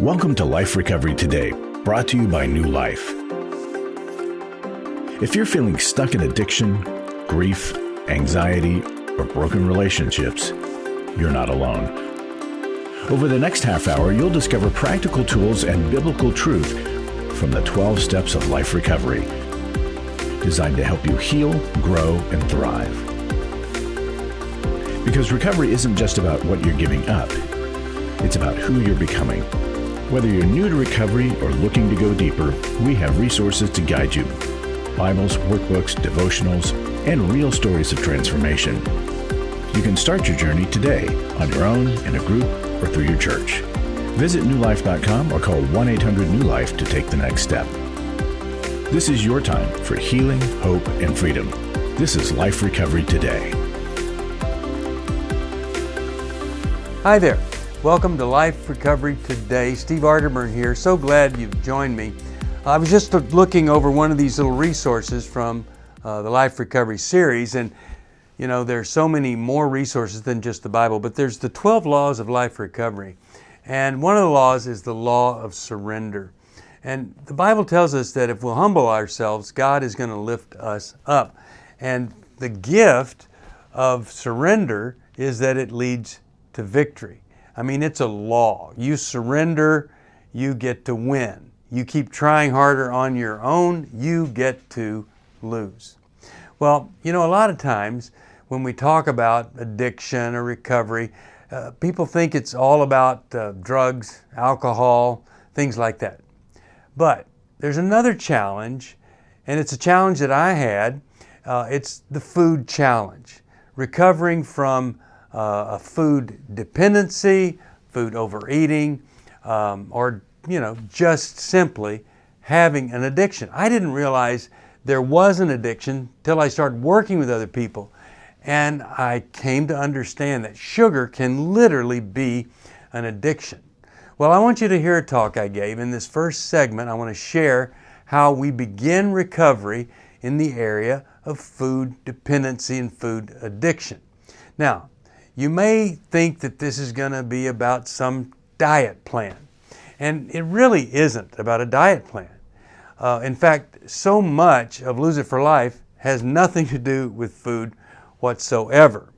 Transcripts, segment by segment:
Welcome to Life Recovery Today, brought to you by New Life. If you're feeling stuck in addiction, grief, anxiety, or broken relationships, you're not alone. Over the next half hour, you'll discover practical tools and biblical truth from the 12 steps of life recovery, designed to help you heal, grow, and thrive. Because recovery isn't just about what you're giving up, it's about who you're becoming. Whether you're new to recovery or looking to go deeper, we have resources to guide you. Bibles, workbooks, devotionals, and real stories of transformation. You can start your journey today on your own, in a group, or through your church. Visit newlife.com or call 1-800-NEW-LIFE to take the next step. This is your time for healing, hope, and freedom. This is Life Recovery Today. Hi there. Welcome to Life Recovery Today. Steve Arterburn here. So glad you've joined me. I was just looking over one of these little resources from the Life Recovery series, and you know, there's so many more resources than just the Bible, but there's the 12 laws of life recovery. And one of the laws is the law of surrender. And the Bible tells us that if we'll humble ourselves, God is going to lift us up. And the gift of surrender is that it leads to victory. I mean, it's a law. You surrender, you get to win. You keep trying harder on your own, you get to lose. Well, you know, a lot of times when we talk about addiction or recovery, people think it's all about drugs, alcohol, things like that. But there's another challenge, and it's a challenge that I had. It's the food challenge. Recovering from a food dependency, food overeating, or just simply having an addiction. I didn't realize there was an addiction till I started working with other people, and I came to understand that sugar can literally be an addiction. Well, I want you to hear a talk I gave. In this first segment, I want to share how we begin recovery in the area of food dependency and food addiction. Now, you may think that this is going to be about some diet plan, and it really isn't about a diet plan. In fact, so much of Lose It for Life has nothing to do with food whatsoever.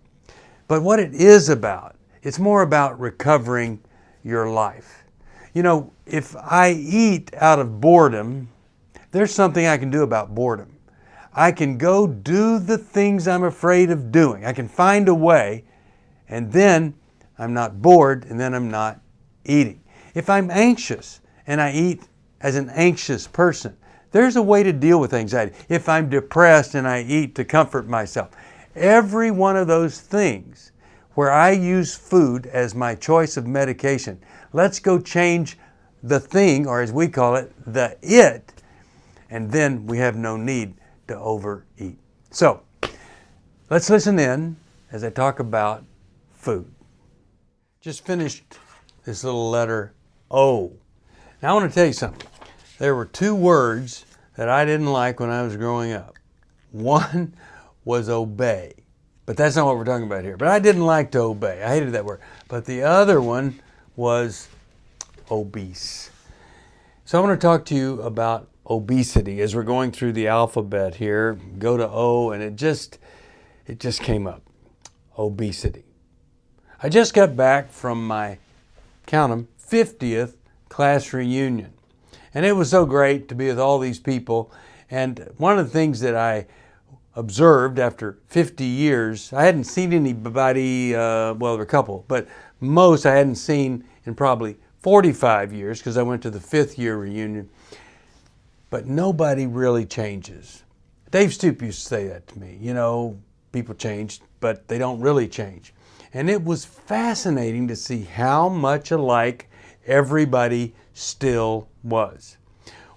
But what it is about, it's more about recovering your life. You know, if I eat out of boredom, there's something I can do about boredom. I can go do the things I'm afraid of doing. I can find a way, and then I'm not bored, and then I'm not eating. If I'm anxious and I eat as an anxious person, there's a way to deal with anxiety. If I'm depressed and I eat to comfort myself, every one of those things where I use food as my choice of medication, let's go change the thing, or as we call it, the it, and then we have no need to overeat. So, let's listen in as I talk about food. Just finished this little letter O. Now I want to tell you something. There were two words that I didn't like when I was growing up. One was obey, but that's not what we're talking about here. But I didn't like to obey. I hated that word. But the other one was obese. So I want to talk to you about obesity as we're going through the alphabet here. Go to O, and it just came up. Obesity. I just got back from my, count 'em, 50th class reunion. And it was so great to be with all these people. And one of the things that I observed after 50 years, I hadn't seen anybody, well, there were a couple, but most I hadn't seen in probably 45 years because I went to the 5th year reunion. But nobody really changes. Dave Stoop used to say that to me. You know, people change, but they don't really change. And it was fascinating to see how much alike everybody still was.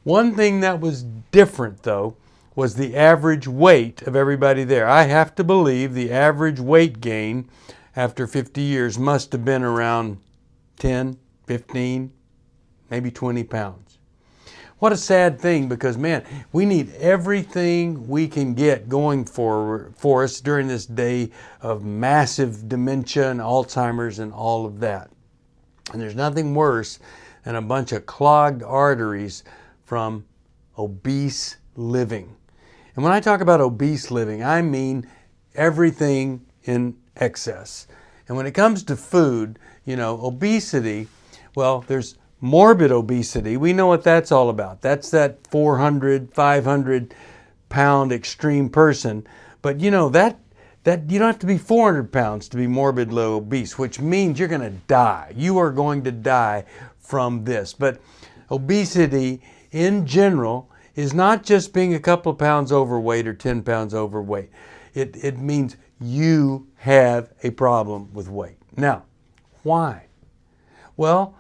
One thing that was different, though, was the average weight of everybody there. I have to believe the average weight gain after 50 years must have been around 10, 15, maybe 20 pounds. What a sad thing, because man, we need everything we can get going for us during this day of massive dementia and Alzheimer's and all of that. And there's nothing worse and a bunch of clogged arteries from obese living. And when I talk about obese living, I mean everything in excess. And when it comes to food, obesity, well, there's morbid obesity. We know what that's all about. That's that 400, 500 pound extreme person. But that you don't have to be 400 pounds to be morbidly obese, which means you're going to die. You are going to die from this. But obesity in general is not just being a couple of pounds overweight or 10 pounds overweight. It means you have a problem with weight. Now, why? Well,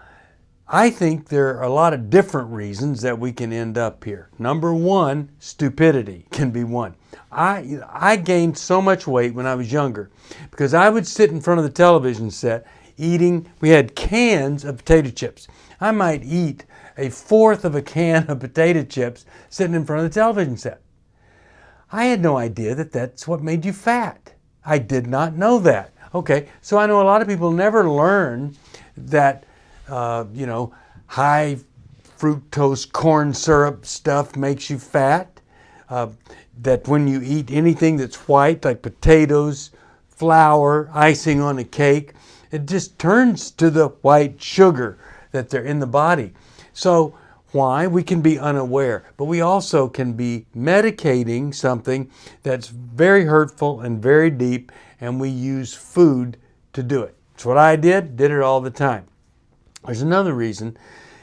I think there are a lot of different reasons that we can end up here. Number one, stupidity can be one. I gained so much weight when I was younger because I would sit in front of the television set eating, we had cans of potato chips. I might eat a fourth of a can of potato chips sitting in front of the television set. I had no idea that that's what made you fat. I did not know that. Okay, so I know a lot of people never learn that high fructose corn syrup stuff makes you fat. That when you eat anything that's white, like potatoes, flour, icing on a cake, it just turns to the white sugar that they're in the body. So why? We can be unaware, but we also can be medicating something that's very hurtful and very deep, and we use food to do it. It's what I did it all the time. There's another reason,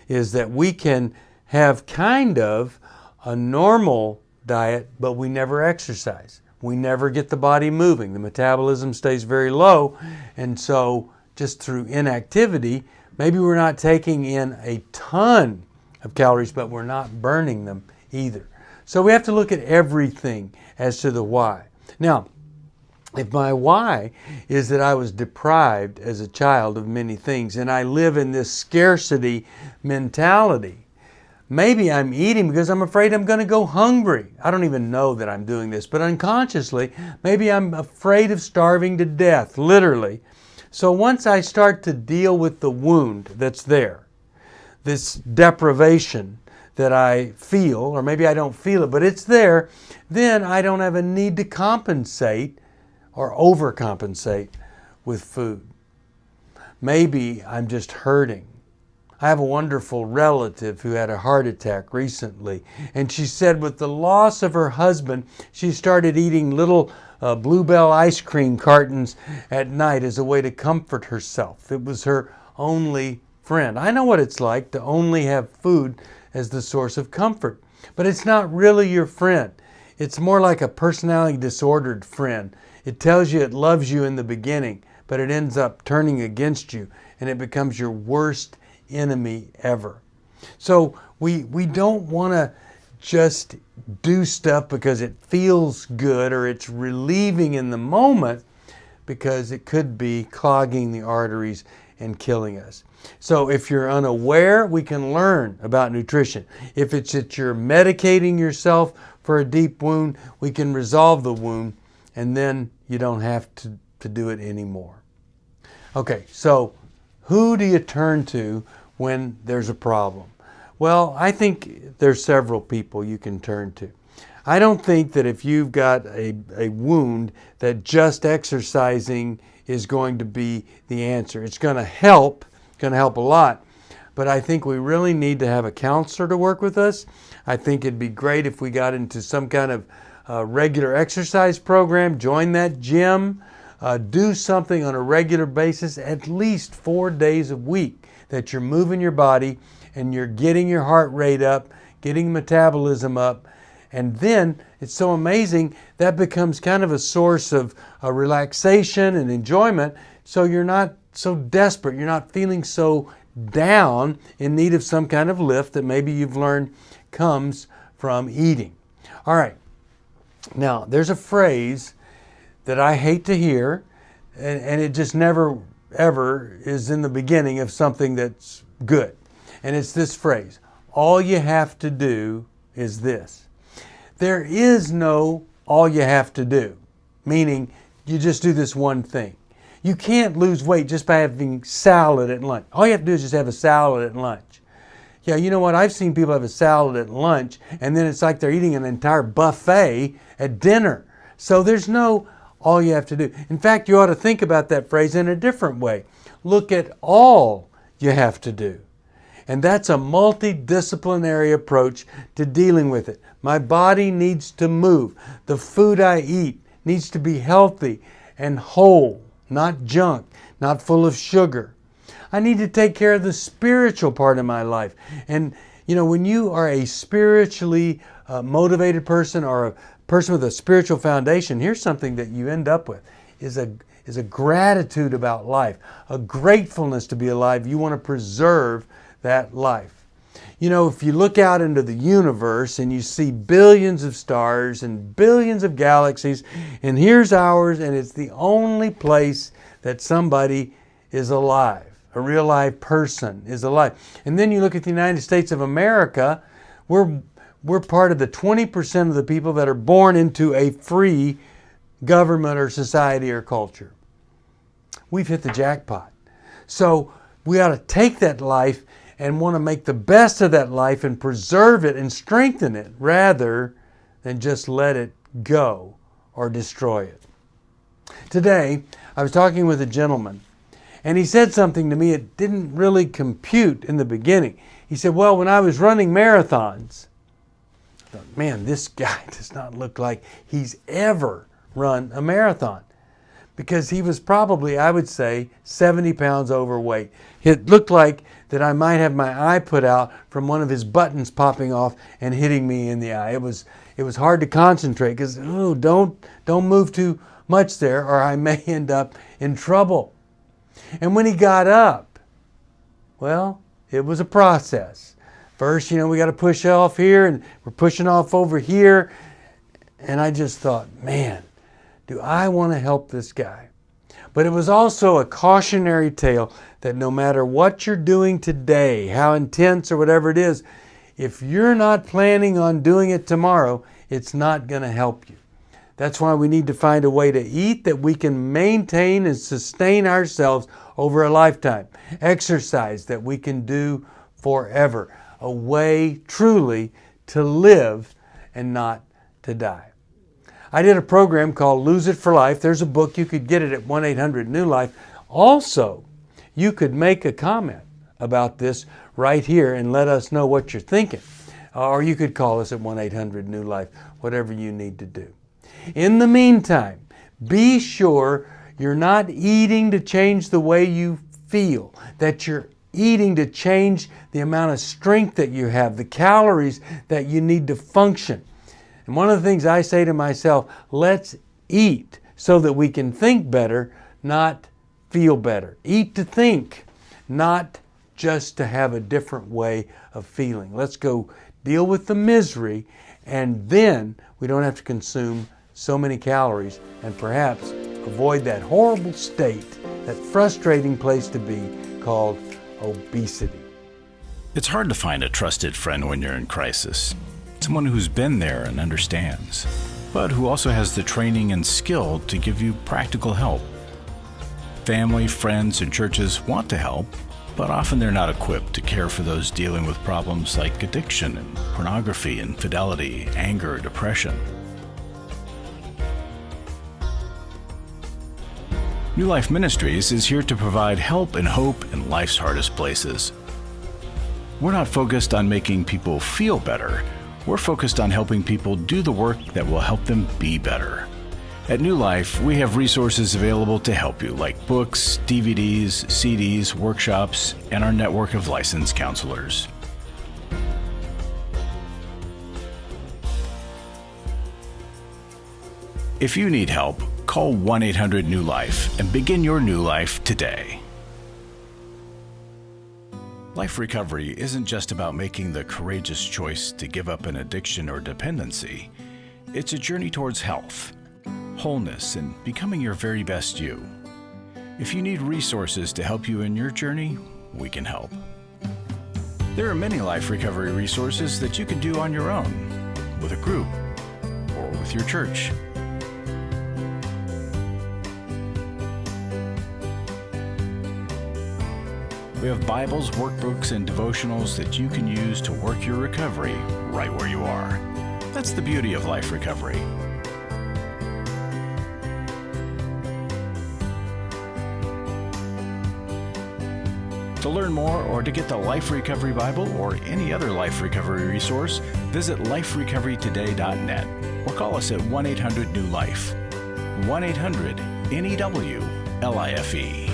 is that we can have kind of a normal diet, but we never exercise. We never get the body moving. The metabolism stays very low, and so just through inactivity, maybe we're not taking in a ton of calories, but we're not burning them either. So we have to look at everything as to the why. Now, if my why is that I was deprived as a child of many things and I live in this scarcity mentality, maybe I'm eating because I'm afraid I'm going to go hungry. I don't even know that I'm doing this, but unconsciously, maybe I'm afraid of starving to death, literally. So once I start to deal with the wound that's there, this deprivation that I feel, or maybe I don't feel it, but it's there, then I don't have a need to compensate or overcompensate with food. Maybe I'm just hurting. I have a wonderful relative who had a heart attack recently, and she said with the loss of her husband, she started eating little Bluebell ice cream cartons at night as a way to comfort herself. It was her only friend. I know what it's like to only have food as the source of comfort, but it's not really your friend. It's more like a personality disordered friend. It tells you it loves you in the beginning, but it ends up turning against you, and it becomes your worst enemy ever. So we don't want to just do stuff because it feels good or it's relieving in the moment, because it could be clogging the arteries and killing us. So if you're unaware, we can learn about nutrition. If it's that you're medicating yourself for a deep wound, we can resolve the wound, and then you don't have to do it anymore. Okay, so who do you turn to when there's a problem? Well, I think there's several people you can turn to. I don't think that if you've got a wound that just exercising is going to be the answer. It's going to help a lot, but I think we really need to have a counselor to work with us. I think it'd be great if we got into some kind of regular exercise program, join that gym, do something on a regular basis, at least 4 days a week, that you're moving your body and you're getting your heart rate up, getting metabolism up. And then it's so amazing that becomes kind of a source of relaxation and enjoyment. So you're not so desperate. You're not feeling so down in need of some kind of lift that maybe you've learned comes from eating. All right. Now, there's a phrase that I hate to hear, and it just never, ever is in the beginning of something that's good. And it's this phrase: all you have to do is this. There is no all you have to do, meaning you just do this one thing. You can't lose weight just by having salad at lunch. All you have to do is just have a salad at lunch. Yeah, you know what? I've seen people have a salad at lunch, and then it's like they're eating an entire buffet at dinner. So there's no all you have to do. In fact, you ought to think about that phrase in a different way. Look at all you have to do. And that's a multidisciplinary approach to dealing with it. My body needs to move. The food I eat needs to be healthy and whole, not junk, not full of sugar. I need to take care of the spiritual part of my life. And you know, when you are a spiritually motivated person or a person with a spiritual foundation, here's something that you end up with is a gratitude about life, a gratefulness to be alive. You want to preserve that life. You know, if you look out into the universe and you see billions of stars and billions of galaxies, and here's ours, and it's the only place that somebody is alive, a real live person is alive. And then you look at the United States of America, we're part of the 20% of the people that are born into a free government or society or culture. We've hit the jackpot. So we ought to take that life and want to make the best of that life and preserve it and strengthen it rather than just let it go or destroy it. Today, I was talking with a gentleman, and he said something to me it didn't really compute in the beginning. He said, well, when I was running marathons, I thought, man, this guy does not look like he's ever run a marathon, because he was probably, I would say, 70 pounds overweight. It looked like that I might have my eye put out from one of his buttons popping off and hitting me in the eye. It was hard to concentrate because, don't move too much there or I may end up in trouble. And when he got up, well, it was a process. First, we got to push off here and we're pushing off over here. And I just thought, man, do I want to help this guy? But it was also a cautionary tale that no matter what you're doing today, how intense or whatever it is, if you're not planning on doing it tomorrow, it's not going to help you. That's why we need to find a way to eat that we can maintain and sustain ourselves over a lifetime. Exercise that we can do forever. A way truly to live and not to die. I did a program called Lose It for Life. There's a book. You could get it at 1-800-NEW-LIFE. Also, you could make a comment about this right here and let us know what you're thinking. Or you could call us at 1-800-NEW-LIFE, whatever you need to do. In the meantime, be sure you're not eating to change the way you feel, that you're eating to change the amount of strength that you have, the calories that you need to function. And one of the things I say to myself, let's eat so that we can think better, not feel better. Eat to think, not just to have a different way of feeling. Let's go deal with the misery, and then we don't have to consume so many calories and perhaps avoid that horrible state, that frustrating place to be called obesity. It's hard to find a trusted friend when you're in crisis. Someone who's been there and understands, but who also has the training and skill to give you practical help. Family, friends, and churches want to help, but often they're not equipped to care for those dealing with problems like addiction and pornography, infidelity, anger, depression. New Life Ministries is here to provide help and hope in life's hardest places. We're not focused on making people feel better. We're focused on helping people do the work that will help them be better. At New Life, we have resources available to help you, like books, DVDs, CDs, workshops, and our network of licensed counselors. If you need help, call 1-800-NEW-LIFE and begin your new life today. Life recovery isn't just about making the courageous choice to give up an addiction or dependency. It's a journey towards health, wholeness, and becoming your very best you. If you need resources to help you in your journey, we can help. There are many life recovery resources that you can do on your own, with a group, or with your church. We have Bibles, workbooks, and devotionals that you can use to work your recovery right where you are. That's the beauty of Life Recovery. To learn more or to get the Life Recovery Bible or any other Life Recovery resource, visit liferecoverytoday.net or call us at 1-800-NEW-LIFE. 1-800-NEW-LIFE.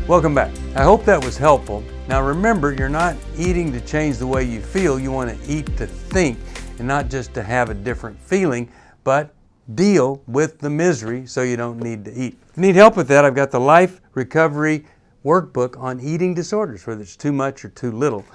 Welcome back. I hope that was helpful. Now remember, you're not eating to change the way you feel. You want to eat to think, and not just to have a different feeling, but deal with the misery so you don't need to eat. If you need help with that, I've got the Life Recovery Workbook on eating disorders, whether it's too much or too little.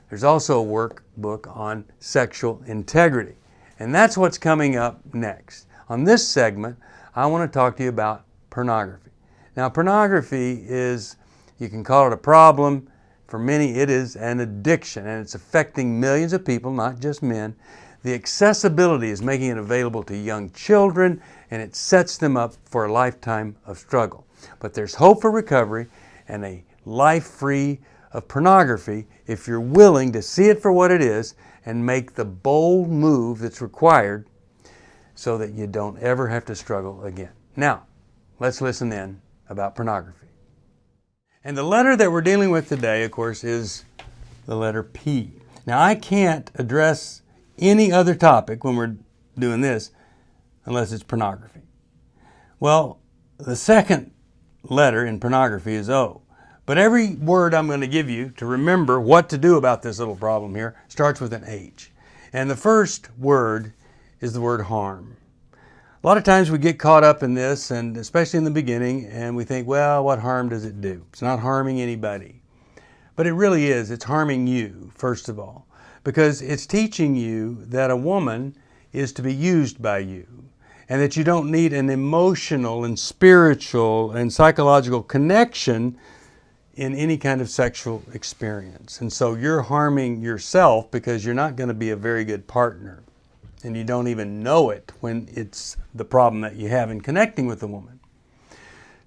There's also a workbook on sexual integrity. And that's what's coming up next. On this segment, I want to talk to you about pornography. Now, pornography is, you can call it a problem. For many, it is an addiction, and it's affecting millions of people, not just men. The accessibility is making it available to young children, and it sets them up for a lifetime of struggle. But there's hope for recovery and a life free of pornography if you're willing to see it for what it is and make the bold move that's required so that you don't ever have to struggle again. Now, let's listen in about pornography. And the letter that we're dealing with today, of course, is the letter P. Now, I can't address any other topic when we're doing this unless it's pornography. Well, the second letter in pornography is O. But every word I'm going to give you to remember what to do about this little problem here starts with an H. And the first word is the word harm. A lot of times we get caught up in this, and especially in the beginning, and we think, well, what harm does it do? It's not harming anybody. But it really is. It's harming you, first of all, because it's teaching you that a woman is to be used by you, and that you don't need an emotional and spiritual and psychological connection in any kind of sexual experience. And so you're harming yourself because you're not going to be a very good partner. And you don't even know it when it's the problem that you have in connecting with a woman.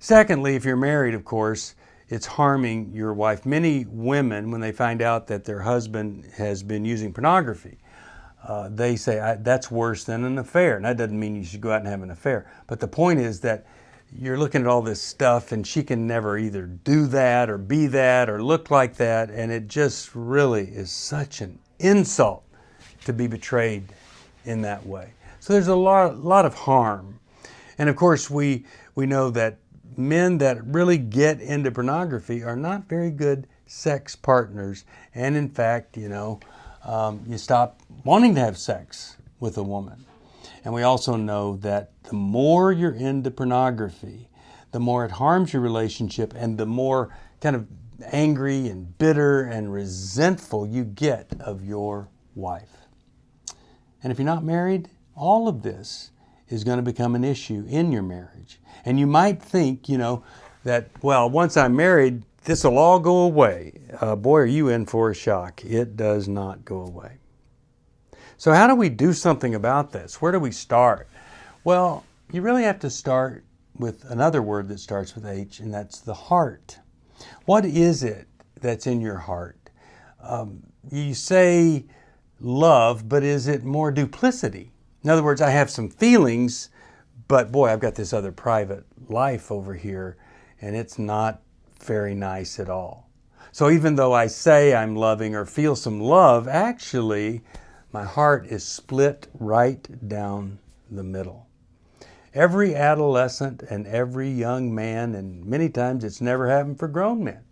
Secondly, if you're married, of course, it's harming your wife. Many women, when they find out that their husband has been using pornography, they say, that's worse than an affair. And that doesn't mean you should go out and have an affair. But the point is that you're looking at all this stuff and she can never either do that or be that or look like that. And it just really is such an insult to be betrayed in that way. So there's a lot of harm. And of course, we know that men that really get into pornography are not very good sex partners. And in fact, you stop wanting to have sex with a woman. And we also know that the more you're into pornography, the more it harms your relationship and the more kind of angry and bitter and resentful you get of your wife. And if you're not married, all of this is going to become an issue in your marriage. And you might think, that, well, once I'm married, this will all go away. Boy, are you in for a shock. It does not go away. So how do we do something about this? Where do we start? Well, you really have to start with another word that starts with H, and that's the heart. What is it that's in your heart? You say love, but is it more duplicity? In other words, I have some feelings, but boy, I've got this other private life over here, and it's not very nice at all. So even though I say I'm loving or feel some love, actually, my heart is split right down the middle. Every adolescent and every young man, and many times it's never happened for grown men,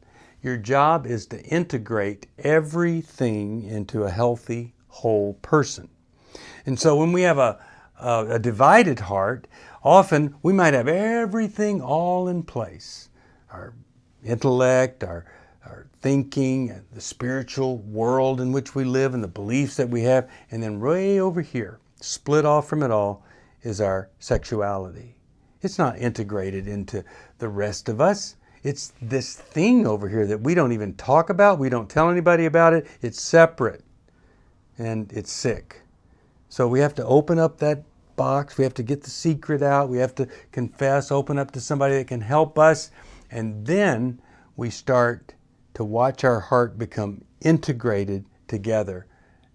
your job is to integrate everything into a healthy, whole person. And so when we have a divided heart, often we might have everything all in place. Our intellect, our thinking, the spiritual world in which we live, and the beliefs that we have. And then way over here, split off from it all, is our sexuality. It's not integrated into the rest of us. It's this thing over here that we don't even talk about. We don't tell anybody about it. It's separate and it's sick. So we have to open up that box. We have to get the secret out. We have to confess, open up to somebody that can help us. And then we start to watch our heart become integrated together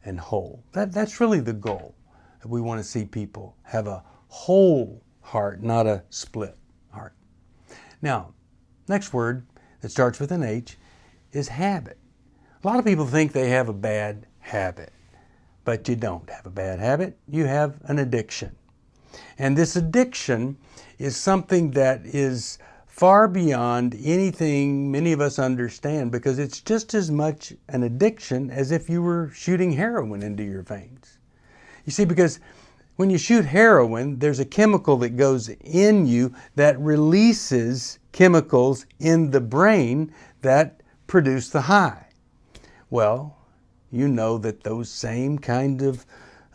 and whole. That's really the goal. We want to see people have a whole heart, not a split heart. Now, next word that starts with an H is habit. A lot of people think they have a bad habit, but you don't have a bad habit. You have an addiction. And this addiction is something that is far beyond anything many of us understand, because it's just as much an addiction as if you were shooting heroin into your veins. You see, because when you shoot heroin, there's a chemical that goes in you that releases chemicals in the brain that produce the high. Well, you know that those same kind of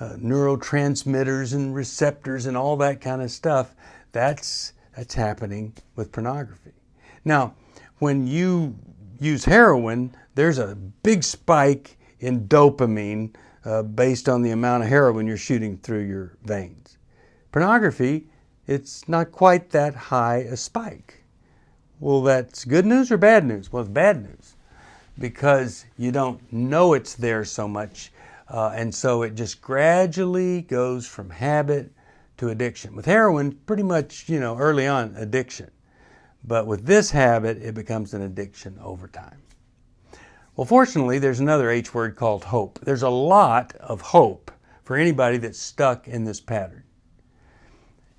neurotransmitters and receptors and all that kind of stuff, that's happening with pornography. Now, when you use heroin, there's a big spike in dopamine based on the amount of heroin you're shooting through your veins. Pornography, it's not quite that high a spike. Well, that's good news or bad news? Well, it's bad news, because you don't know it's there so much, and so it just gradually goes from habit to addiction. With heroin, pretty much, early on, addiction. But with this habit, it becomes an addiction over time. Well, fortunately, there's another H word called hope. There's a lot of hope for anybody that's stuck in this pattern.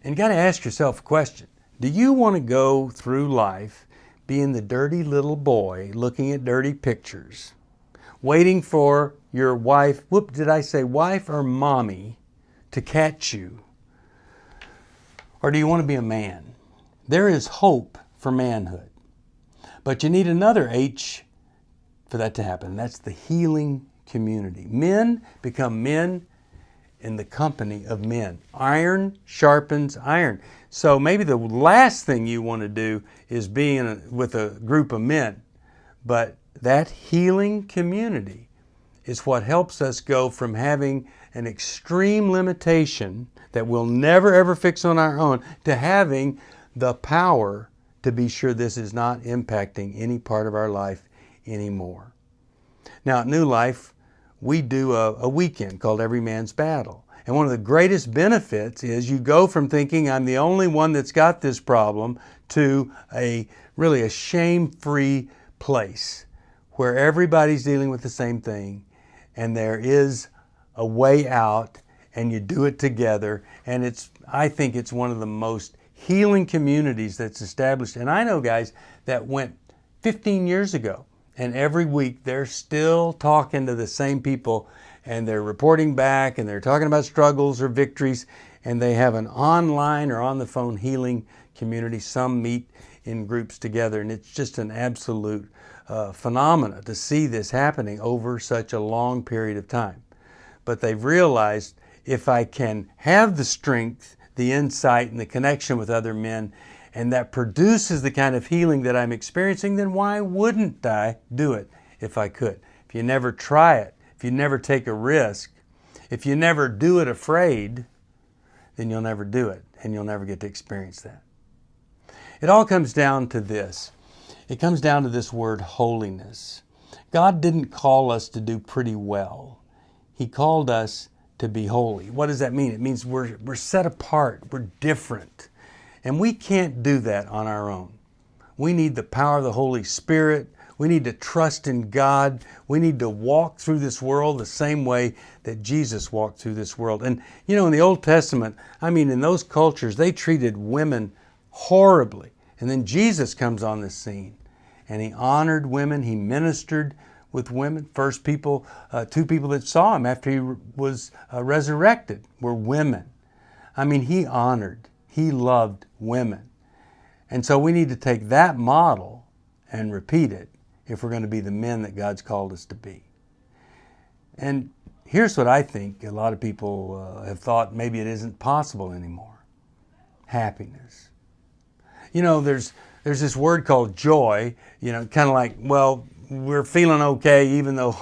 And you got to ask yourself a question. Do you want to go through life being the dirty little boy looking at dirty pictures, waiting for your wife, did I say wife or mommy, to catch you? Or do you want to be a man? There is hope for manhood. But you need another H for that to happen. That's the healing community. Men become men in the company of men. Iron sharpens iron. So maybe the last thing you want to do is be with a group of men. But that healing community is what helps us go from having an extreme limitation that we'll never ever fix on our own to having the power to be sure this is not impacting any part of our life anymore. Now at New Life, we do a weekend called Every Man's Battle. And one of the greatest benefits is you go from thinking I'm the only one that's got this problem to really a shame-free place where everybody's dealing with the same thing, and there is a way out, and you do it together. And I think it's one of the most healing communities that's established. And I know guys that went 15 years ago, and every week they're still talking to the same people, and they're reporting back, and they're talking about struggles or victories, and they have an online or on the phone healing community. Some meet in groups together, and it's just an absolute phenomena to see this happening over such a long period of time. But they've realized, if I can have the strength, the insight, and the connection with other men, and that produces the kind of healing that I'm experiencing, then why wouldn't I do it if I could? If you never try it, if you never take a risk, if you never do it afraid, then you'll never do it, and you'll never get to experience that. It all comes down to this. It comes down to this word holiness. God didn't call us to do pretty well. He called us to be holy. What does that mean? It means we're set apart, we're different. And we can't do that on our own. We need the power of the Holy Spirit. We need to trust in God. We need to walk through this world the same way that Jesus walked through this world. And in the Old Testament, in those cultures, they treated women horribly. And then Jesus comes on the scene, and He honored women. He ministered with women. First two people that saw Him after He was resurrected were women. He honored, He loved women. And so we need to take that model and repeat it if we're going to be the men that God's called us to be. And here's what I think a lot of people have thought maybe it isn't possible anymore. Happiness. There's this word called joy, kind of like, well, we're feeling okay even though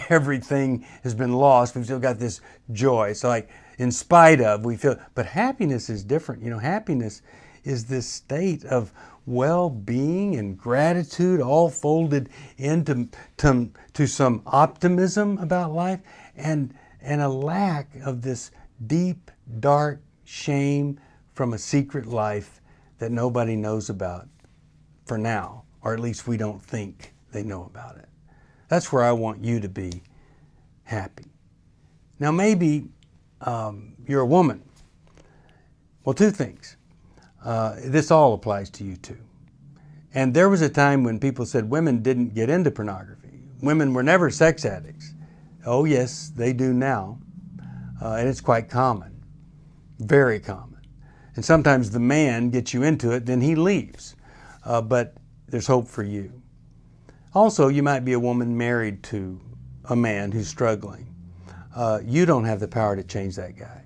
everything has been lost. We've still got this joy. So like, in spite of, we feel, but happiness is different. You know, happiness is this state of well-being and gratitude all folded into to some optimism about life and a lack of this deep, dark shame from a secret life that nobody knows about for now, or at least we don't think they know about it. That's where I want you to be happy. Now maybe you're a woman. Well, two things. This all applies to you too. And there was a time when people said women didn't get into pornography. Women were never sex addicts. Oh yes, they do now. And it's quite common, very common. And sometimes the man gets you into it, then he leaves. But there's hope for you. Also, you might be a woman married to a man who's struggling. You don't have the power to change that guy.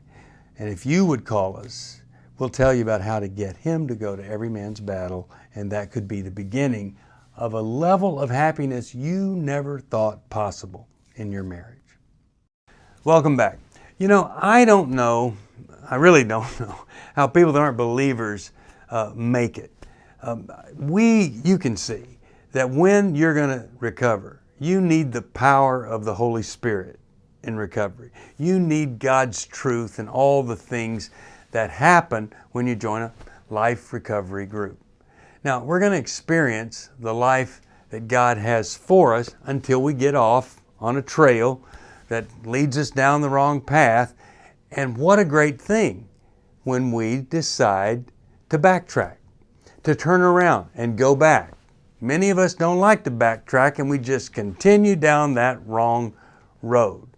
And if you would call us, we'll tell you about how to get him to go to every man's battle, and that could be the beginning of a level of happiness you never thought possible in your marriage. Welcome back. You know, I really don't know how people that aren't believers make it. You can see that when you're going to recover, you need the power of the Holy Spirit in recovery. You need God's truth and all the things that happen when you join a life recovery group. Now, we're going to experience the life that God has for us until we get off on a trail that leads us down the wrong path. And what a great thing when we decide to backtrack, to turn around and go back. Many of us don't like to backtrack, and we just continue down that wrong road.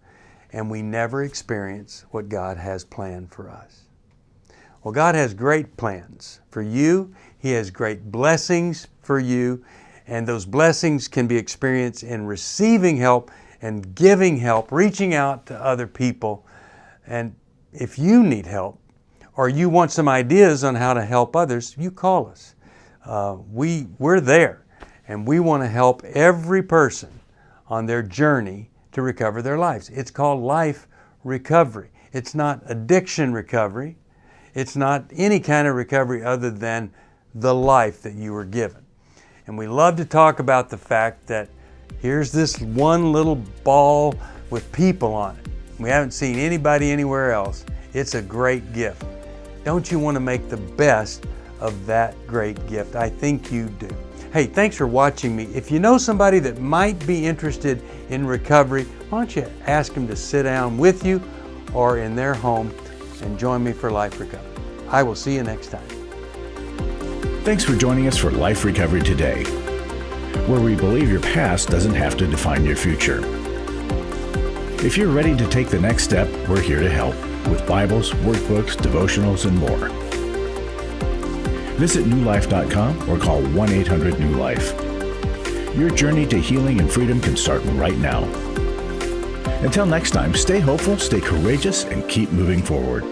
And we never experience what God has planned for us. Well, God has great plans for you. He has great blessings for you. And those blessings can be experienced in receiving help and giving help, reaching out to other people. And if you need help or you want some ideas on how to help others, you call us. We're there, and we want to help every person on their journey to recover their lives. It's called life recovery. It's not addiction recovery. It's not any kind of recovery other than the life that you were given. And we love to talk about the fact that here's this one little ball with people on it. We haven't seen anybody anywhere else. It's a great gift. Don't you want to make the best of that great gift? I think you do. Hey, thanks for watching me. If you know somebody that might be interested in recovery, why don't you ask them to sit down with you or in their home and join me for Life Recovery. I will see you next time. Thanks for joining us for Life Recovery Today, where we believe your past doesn't have to define your future. If you're ready to take the next step, we're here to help with Bibles, workbooks, devotionals, and more. Visit newlife.com or call 1-800-NEW-LIFE. Your journey to healing and freedom can start right now. Until next time, stay hopeful, stay courageous, and keep moving forward.